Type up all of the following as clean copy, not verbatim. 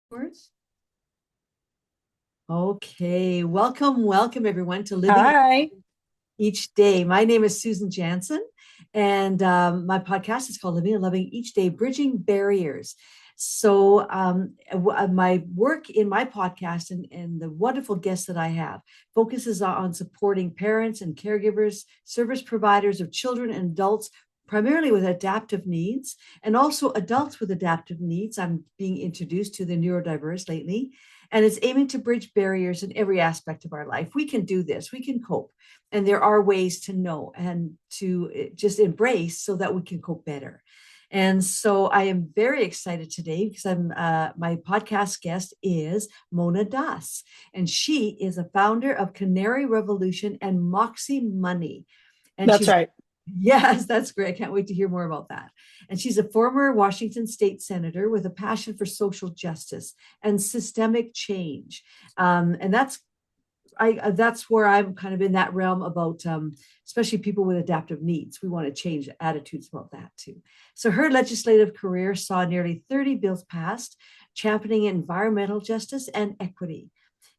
Words. Okay, welcome everyone to Living Hi. Each Day. My name is Susan Jansen, and my podcast is called Living and Loving Each Day, Bridging Barriers. My work in my podcast and the wonderful guests that I have focuses on supporting parents and caregivers, service providers of children and adults, primarily with adaptive needs, and also adults with adaptive needs. I'm being introduced to the neurodiverse lately, and it's aiming to bridge barriers in every aspect of our life. We can do this, we can cope, and there are ways to know and to just embrace so that we can cope better. And so I am very excited today because my podcast guest is Mona Das, and she is a founder of Canary Revolution and Moxie Money. And That's she's right. Yes, that's great. I can't wait to hear more about that. And she's a former Washington state senator with a passion for social justice and systemic change. And that's where I'm kind of in that realm about especially people with adaptive needs. We want to change attitudes about that too. So her legislative career saw nearly 30 bills passed, championing environmental justice and equity.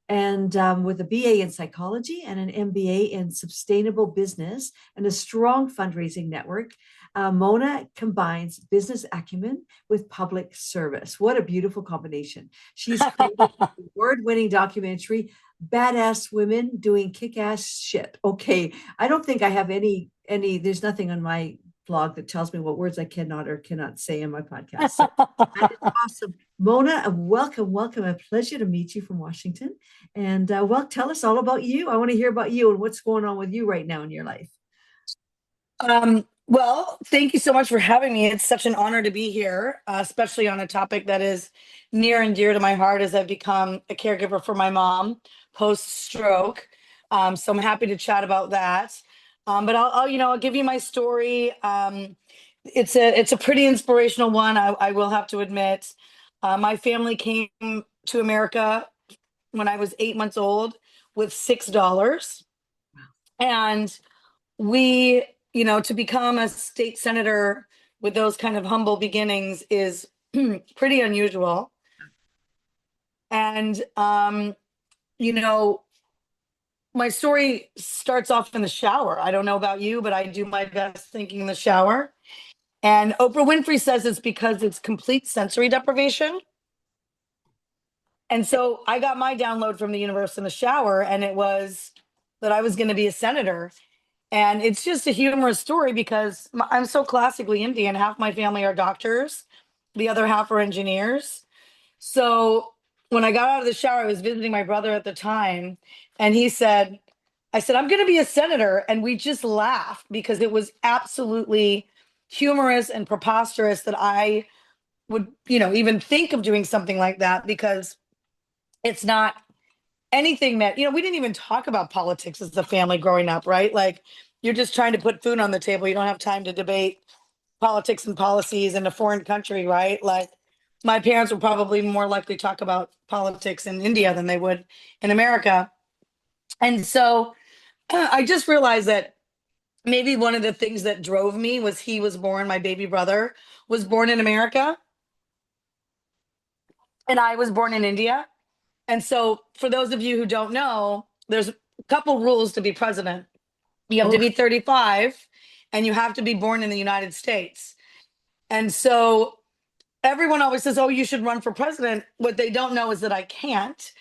And with a BA in psychology and an MBA in sustainable business and a strong fundraising network, Mona combines business acumen with public service. What a beautiful combination. She's created an award-winning documentary, Badass Women Doing Kick-Ass Shit. Okay, I don't think I have there's nothing on my blog that tells me what words I cannot or cannot say in my podcast. So that is awesome. Mona, welcome. A pleasure to meet you from Washington. And tell us all about you. I want to hear about you and what's going on with you right now in your life. well, thank you so much for having me. It's such an honor to be here, especially on a topic that is near and dear to my heart as I've become a caregiver for my mom post-stroke. So I'm happy to chat about that. But I'll give you my story. It's a pretty inspirational one. I will have to admit. My family came to America when I was 8 months old with $6, and we to become a state senator with those kind of humble beginnings is pretty unusual. And you know my story starts off in the shower. I don't know about you, but I do my best thinking in the shower. And Oprah Winfrey says it's because it's complete sensory deprivation. And so I got my download from the universe in the shower, and it was that I was going to be a senator. And it's just a humorous story because I'm so classically Indian. Half my family are doctors, the other half are engineers. So when I got out of the shower, I was visiting my brother at the time, and I said, I'm going to be a senator. And we just laughed because it was absolutely humorous and preposterous that I would, even think of doing something like that, because it's not anything that, we didn't even talk about politics as a family growing up, right? Like, you're just trying to put food on the table. You don't have time to debate politics and policies in a foreign country, right? Like, my parents would probably more likely talk about politics in India than they would in America. And so I just realized that maybe one of the things that drove me was my baby brother was born in America, and I was born in India. And so, for those of you who don't know, there's a couple rules to be president. You have to Oh, be 35, and you have to be born in the United States. And so, everyone always says, oh, you should run for president. What they don't know is that I can't.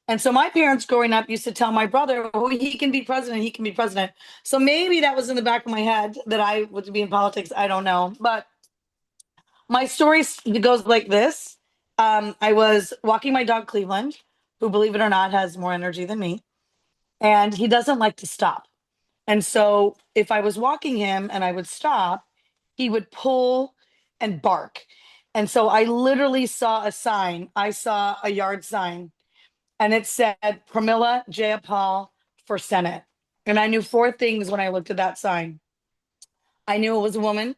And so, my parents growing up used to tell my brother, oh, he can be president, he can be president. So, maybe that was in the back of my head that I would be in politics. I don't know. But my story goes like this. I was walking my dog, Cleveland, who, believe it or not, has more energy than me, and he doesn't like to stop. And so if I was walking him and I would stop, he would pull and bark. And so I literally saw a sign. I saw a yard sign, and it said Pramila Jayapal for Senate. And I knew four things when I looked at that sign. I knew it was a woman.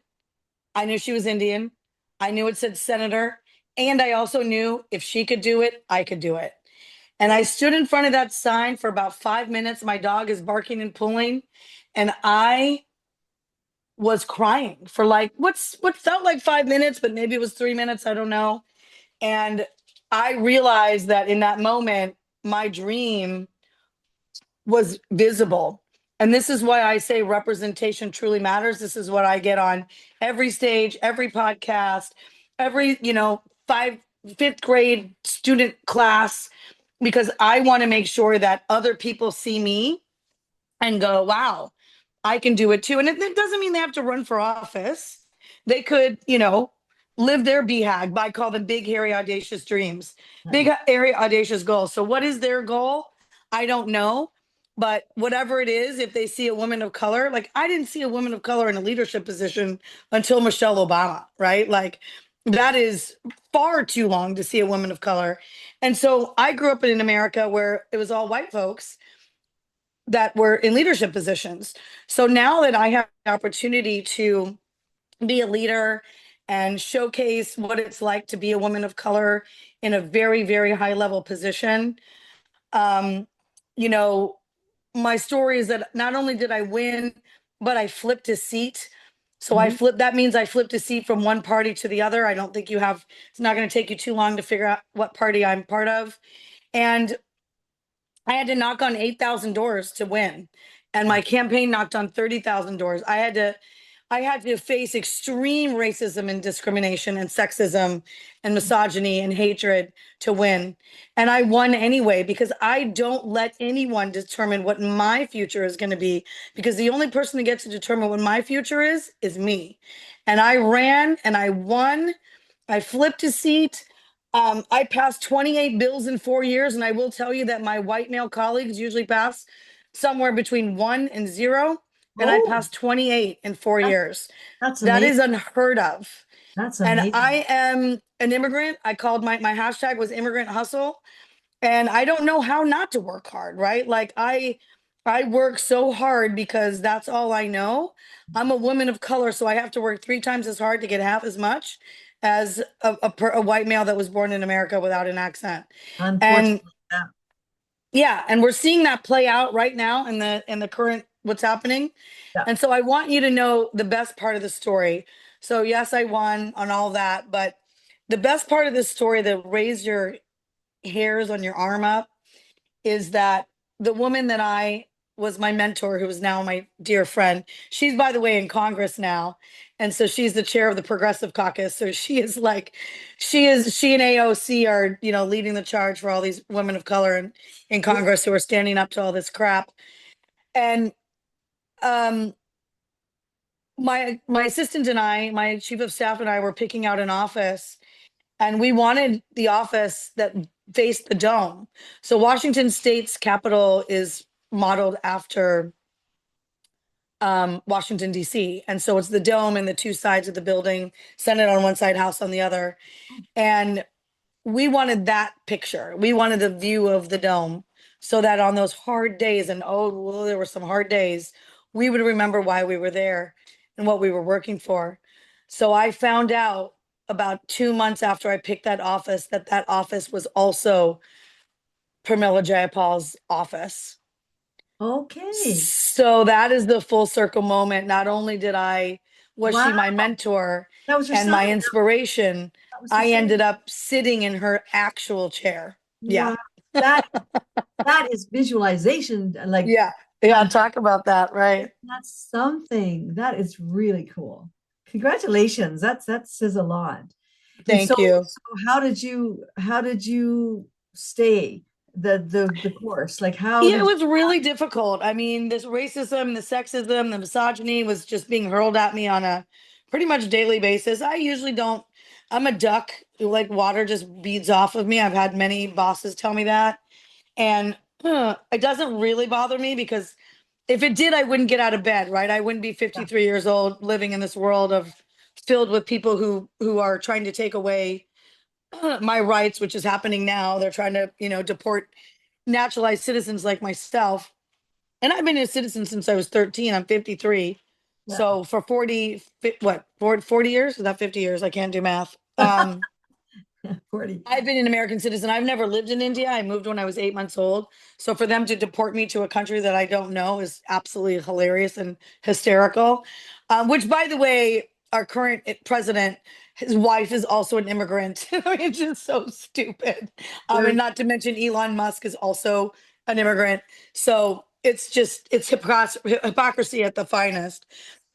I knew she was Indian. I knew it said senator. And I also knew if she could do it, I could do it. And I stood in front of that sign for about 5 minutes. My dog is barking and pulling. And I was crying for like what felt like 5 minutes, but maybe it was 3 minutes. I don't know. And I realized that in that moment, my dream was visible. And this is why I say representation truly matters. This is what I get on every stage, every podcast, every, fifth grade student class, because I want to make sure that other people see me and go, wow, I can do it too. And it doesn't mean they have to run for office. They could, live their BHAG. I call them big, hairy, audacious dreams, big, hairy, audacious goals. So, what is their goal? I don't know. But whatever it is, if they see a woman of color, like I didn't see a woman of color in a leadership position until Michelle Obama, right? Like that is far too long to see a woman of color. And so I grew up in America where it was all white folks that were in leadership positions. So now that I have the opportunity to be a leader and showcase what it's like to be a woman of color in a very, very high level position, um, you know, my story is that not only did I win, but I flipped a seat. So I Mhm. flipped, that means I flipped a seat from one party to the other. I don't think you have, it's not going to take you too long to figure out what party I'm part of. And I had to knock on 8,000 doors to win. And my campaign knocked on 30,000 doors. I had to face extreme racism and discrimination and sexism and misogyny and hatred to win. And I won anyway because I don't let anyone determine what my future is going to be, because the only person that gets to determine what my future is me. And I ran and I won. I flipped a seat. I passed 28 bills in 4 years, and I will tell you that my white male colleagues usually pass somewhere between 1 and 0, and I Oh, passed 28 in four that's, years. that's That amazing. is unheard of. That's And amazing. I am an immigrant. I called my hashtag was immigrant hustle, and I don't know how not to work hard, right? Like I work so hard because that's all I know. I'm a woman of color, so I have to work 3 times as hard to get half as much as a white male that was born in America without an accent. And Unfortunately, yeah. yeah, and we're seeing that play out right now in the current what's happening. Yeah. And so I want you to know the best part of the story. So yes, I won on all that, but the best part of this story that raised your hairs on your arm up is that the woman that I was my mentor, who is now my dear friend, she's by the way in Congress now. And so she's the chair of the Progressive Caucus. So she and AOC are, leading the charge for all these women of color in Congress who are standing up to all this crap. And um my assistant and I, my chief of staff and I were picking out an office, and we wanted the office that faced the dome. So Washington State's Capitol is modeled after Washington D.C., and so it's the dome and the two sides of the building, Senate on one side, House on the other, and we wanted that picture. We wanted the view of the dome, so that on those hard days, and oh, well, there were some hard days, we would remember why we were there and what we were working for. So I found out about 2 months after I picked that office that that office was also Pramila Jayapal's office. Okay. So that is the full circle moment. Not only was Wow. she my mentor That was your and son. my inspiration, That was your I son. ended up sitting in her actual chair. Yeah. Wow. That that is visualization. Like Yeah. Yeah. Talk about that. Right. that's something. That is really cool. Congratulations. That says a lot. And so, Thank you. so how did you stay the course? Like how Yeah, it did you was really difficult. I mean, this racism, the sexism, the misogyny was just being hurled at me on a pretty much daily basis. I usually don't, I'm a duck. Like water just beads off of me. I've had many bosses tell me that. And it doesn't really bother me because if it did, I wouldn't get out of bed, right? I wouldn't be 53 years old living in this world of filled with people who are trying to take away my rights, which is happening now. They're trying to, deport naturalized citizens like myself. And I've been a citizen since I was 13. I'm 53. yeah. So for 40 years? Is that 50 years? I can't do math. 40. I've been an American citizen. I've never lived in India. I moved when I was 8 months old. So for them to deport me to a country that I don't know is absolutely hilarious and hysterical. Which, by the way, our current president, his wife is also an immigrant. I mean, it's just so stupid. There, And not to mention Elon Musk is also an immigrant. So it's hypocrisy at the finest.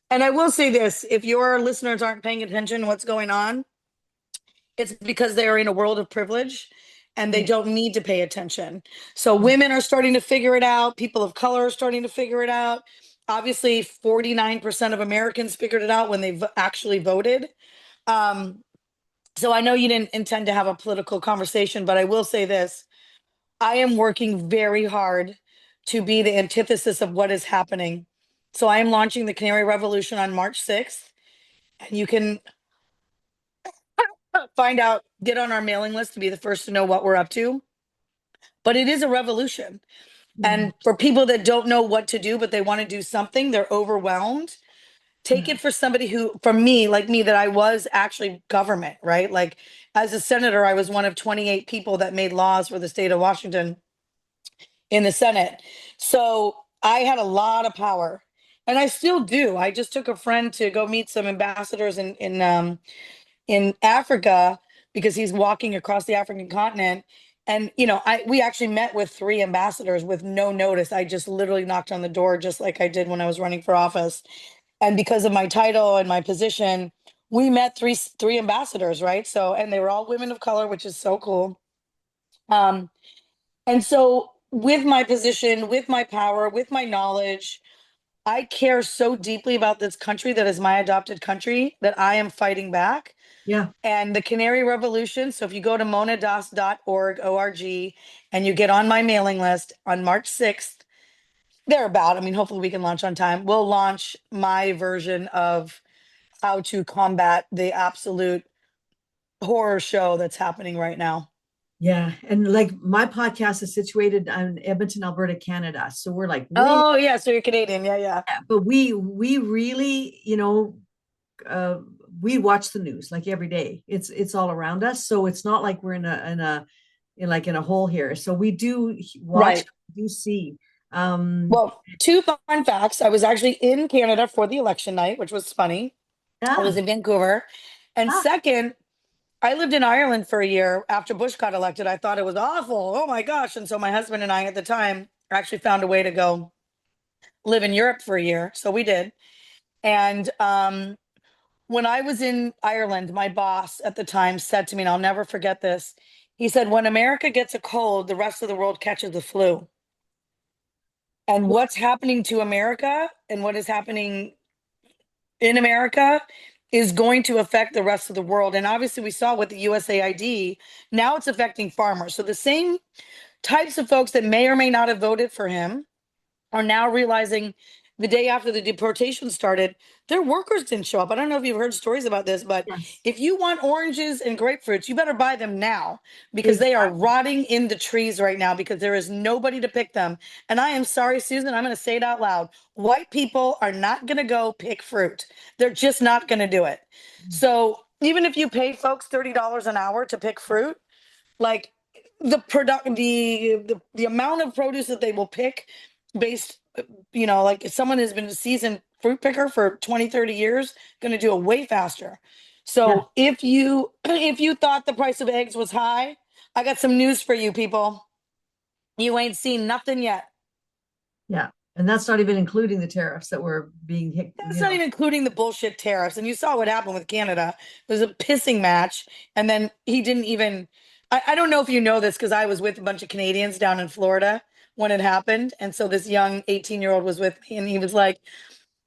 And I will say this, if your listeners aren't paying attention to what's going on, it's because they are in a world of privilege and they yeah, don't need to pay attention. So women are starting to figure it out. People of color are starting to figure it out. Obviously, 49% of Americans figured it out when they actually voted. Um, so I know you didn't intend to have a political conversation, but I will say this. I am working very hard to be the antithesis of what is happening. So I am launching the Canary Revolution on March 6th. And you can find out, get on our mailing list to be the first to know what we're up to. But it is a revolution. yeah, And for people that don't know what to do, but they want to do something, they're overwhelmed. Take yeah, it for somebody who, from me, like me, that I was actually government, right? Like as a senator, I was one of 28 people that made laws for the state of Washington in the Senate. So I had a lot of power. And I still do. I just took a friend to go meet some ambassadors in Africa because he's walking across the African continent. And we actually met with three ambassadors with no notice. I just literally knocked on the door just like I did when I was running for office. And because of my title and my position, we met three ambassadors, right? So, and they were all women of color, which is so cool. Um, and so with my position, with my power, with my knowledge, I care so deeply about this country that is my adopted country that I am fighting back. yeah, And the Canary Revolution. So if you go to monadas.org, O-R-G, and you get on my mailing list on March 6th, thereabout, I mean, hopefully we can launch on time. We'll launch my version of how to combat the absolute horror show that's happening right now. yeah. And like my podcast is situated in Edmonton, Alberta, Canada. So we're like way, Oh, yeah. So you're Canadian. Yeah, yeah. but we really, uh, we watch the news like every day. It's all around us. So it's not like we're in a hole here. So we do watch, Right. do see. Um, Well, two fun facts. I was actually in Canada for the election night, which was funny. I was yeah, in Vancouver. And ah, second, I lived in Ireland for a year after Bush got elected. I thought it was awful. Oh my gosh. And so my husband and I at the time actually found a way to go live in Europe for a year. So we did. And when I was in Ireland, my boss at the time said to me, and I'll never forget this. He said, when America gets a cold, the rest of the world catches the flu. And what's happening to America and what is happening in America is going to affect the rest of the world. And obviously, we saw with the USAID, now it's affecting farmers. So the same types of folks that may or may not have voted for him are now realizing the day after the deportation started, their workers didn't show up. I don't know if you've heard stories about this, but yes, if you want oranges and grapefruits, you better buy them now because they are exactly. rotting in the trees right now because there is nobody to pick them. And I am sorry, Susan, I'm going to say it out loud. White people are not going to go pick fruit. They're just not going to do it. So even if you pay folks $30 an hour to pick fruit, like the amount of produce that they will pick based, like if someone has been a seasoned fruit picker for 20, 30 years, going to do it way faster. Yeah, So if you if you thought the price of eggs was high, I got some news for you people. You ain't seen nothing yet. yeah. And that's not even including the tariffs that were being hit, That's not even including the bullshit tariffs. And you saw what happened with Canada. It was a pissing match. And then he didn't even, I don't know if you know this because I was with a bunch of Canadians down in Florida when it happened. And so this young 18-year-old was with me and he was like,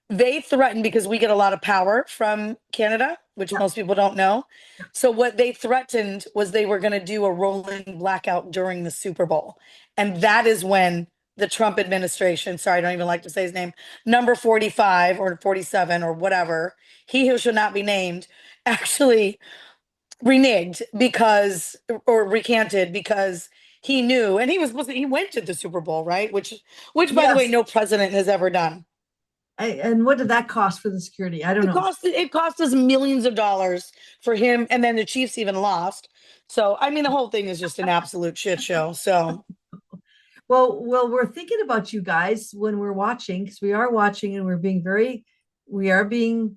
they threatened because we get a lot of power from Canada, which yeah, most people don't know. So what they threatened was they were going to do a rolling blackout during the Super Bowl. And that is when the Trump administration, sorry, I don't even like to say his name, number 45 or 47 or whatever, he who shall not be named, actually reneged because or recanted because he knew and he went to the Super Bowl, right? Which by the way, yes. no president has ever done. And what did that cost for the security? I don't know. It cost us millions of dollars for him, and then the Chiefs even lost. So I mean, the whole thing is just an absolute shit show. So Well, we're thinking about you guys when we're watching because we are watching and we are being,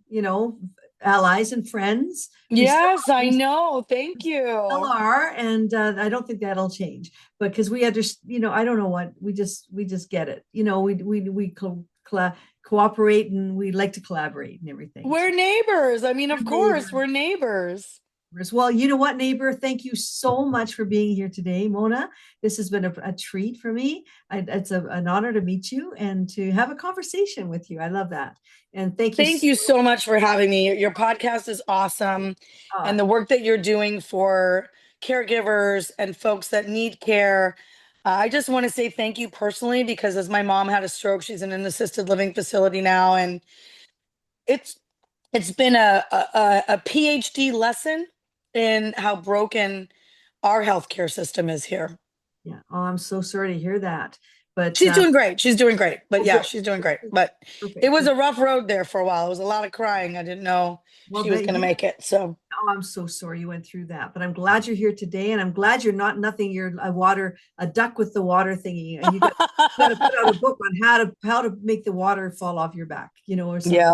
allies and friends. Yes, I We know. Thank still you. are, and I don't think that'll change. But because we understand, I don't know what we just get it. Cooperate, and we like to collaborate and everything. So We're neighbors. I mean, we're of course, neighbors. we're neighbors. Well, you know what, neighbor? Thank you so much for being here today, Mona. This has been a treat for me. It's an honor to meet you and to have a conversation with you. I love that. And thank you Thank so you so much for having me. Your podcast is awesome. And much. the work that you're doing for caregivers and folks that need care. I just want to say thank you personally because as my mom had a stroke, she's in an assisted living facility now. And it's it's been a PhD lesson in how broken our healthcare system is here. Yeah. Oh, I'm so sorry to hear that. But She's doing great. She's doing great. But oh, yeah, good. she's doing great. But it Perfect. was a rough road there for a while. It was a lot of crying. I didn't know Well, she was going to make it. So I'm so sorry you went through that, but I'm glad you're here today, and I'm glad you're not nothing. You're a duck with the water thingy, and you got to put out a book on how to make the water fall off your back, or something. yeah,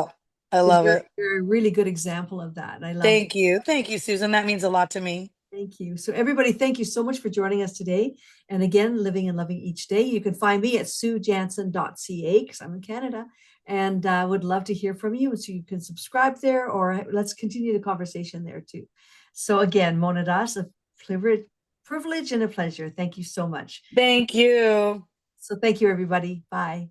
I Because love it. you're a really good example of that, and I love. Thank you. Thank you, Susan. That means a lot to me. Thank you. So, everybody, thank you so much for joining us today. And again, living and loving each day. You can find me at suejansen.ca because I'm in Canada, and I would love to hear from you. So, you can subscribe there, or let's continue the conversation there too. So, again, Mona Das, a privilege and a pleasure. Thank you so much. Thank you. So, thank you, everybody. Bye.